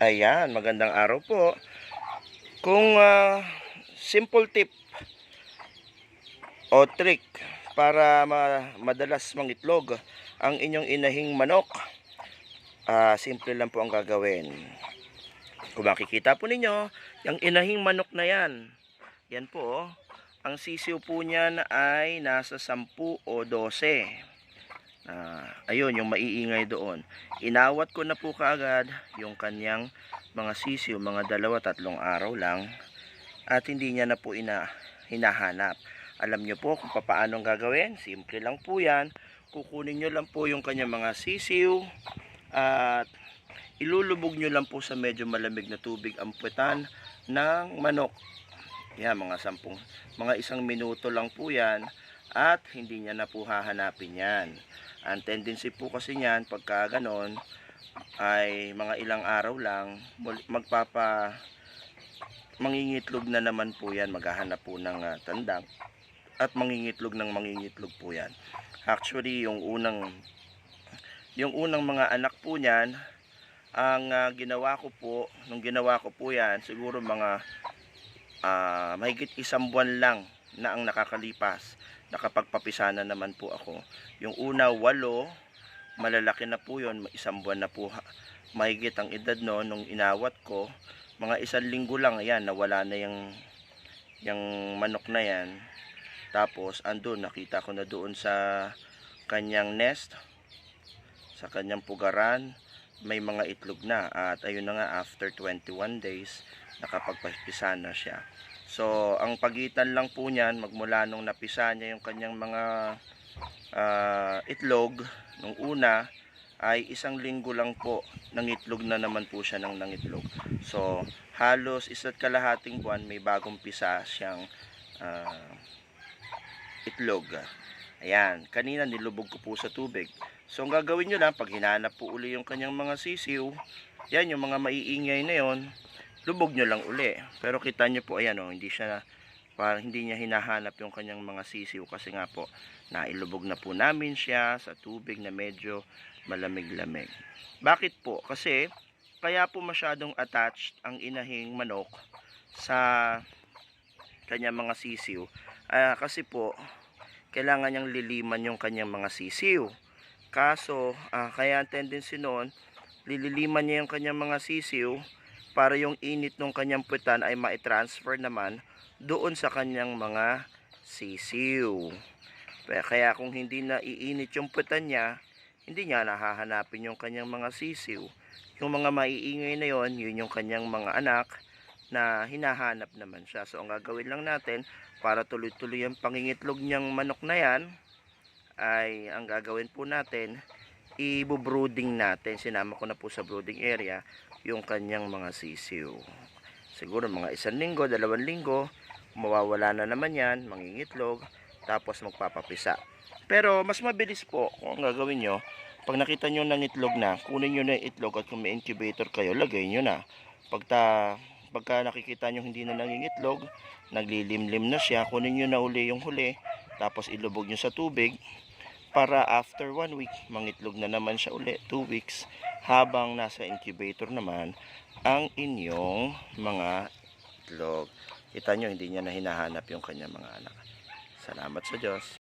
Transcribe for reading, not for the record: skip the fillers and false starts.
Ayan, magandang araw po. Kung simple tip o trick para madalas mangitlog ang inyong inahing manok, simple lang po ang gagawin. Kung makikita po ninyo, yung inahing manok na yan po, ang sisiw po niyan ay nasa 10 o 12. Ayun, yung maiingay doon. Inawat ko na po kaagad yung kanyang mga sisiw, mga 2-3 araw lang. At hindi niya na po hinahanap. Alam nyo po kung paano gagawin. Simple lang po yan. Kukunin nyo lang po yung kanyang mga sisiw. At ilulubog nyo lang po sa medyo malamig na tubig ang puwetan ng manok. Yan, mga 1 minuto lang po yan. At hindi niya na po hahanapin yan. Ang tendency po kasi niyan pagka ganon ay mga ilang araw lang mangingitlog na naman po yan, maghahanap po ng tandang at mangingitlog po yan. Actually yung unang mga anak po niyan, ang nung ginawa ko po yan, siguro mga mahigit 1 buwan lang na ang nakakalipas, nakapagpapisa na naman po ako. Yung una 8, malalaki na po yun, 1 buwan na po mahigit ang edad nung inawat ko. Mga 1 linggo lang, ayan, nawala na yung manok na yan. Tapos andun, nakita ko na doon sa kanyang nest, sa kanyang pugaran, may mga itlog na. At ayun na nga, after 21 days nakapagpapisa na siya. So ang pagitan lang po niyan, magmula nung napisa niya yung kanyang mga itlog nung una, ay 1 linggo lang po nangitlog na naman po siya ng nangitlog. So halos 1.5 buwan may bagong pisa siyang itlog. Ayan, kanina nilubog ko po sa tubig. So ang gagawin nyo lang, pag hinanap po uli yung kanyang mga sisiw, yan yung mga maiingay na yon, lubog nyo lang uli. Pero kita nyo po, ayan o, parang hindi niya hinahanap yung kanyang mga sisiw kasi nga po nailubog na po namin siya sa tubig na medyo malamig-lamig. Bakit po? Kasi kaya po masyadong attached ang inahing manok sa kanyang mga sisiw. Kasi po kailangan niyang liliman yung kanyang mga sisiw. Kaso kaya ang tendency noon, lililiman niya yung kanyang mga sisiw para yung init ng kanyang puwetan ay ma-transfer naman doon sa kanyang mga sisiw. Kaya kung hindi na iinit yung puwetan niya, hindi niya nahahanapin yung kanyang mga sisiw. Yung mga maiingay na yon, yun yung kanyang mga anak na hinahanap naman siya. So ang gagawin lang natin para tuloy-tuloy ang pangingitlog niyang manok na yan, ay ang gagawin po natin, i-brooding natin. Sinama ko na po sa brooding area yung kanyang mga sisiw. Siguro mga 1 linggo, 2 linggo, mawawala na naman yan, mangingitlog, tapos magpapapisa. Pero mas mabilis po kung ang gagawin nyo, pag nakita nyo ng itlog na, kunin nyo na yung itlog at kung may incubator kayo, lagay nyo na. Pagka nakikita nyo hindi na nangingitlog, naglilimlim na siya, kunin nyo na uli yung huli, tapos ilubog nyo sa tubig, para after 1 week, mangitlog na naman siya uli, 2 weeks, habang nasa incubator naman ang inyong mga itlog. Kita nyo, hindi niya na hinahanap yung kanyang mga anak. Salamat sa Diyos.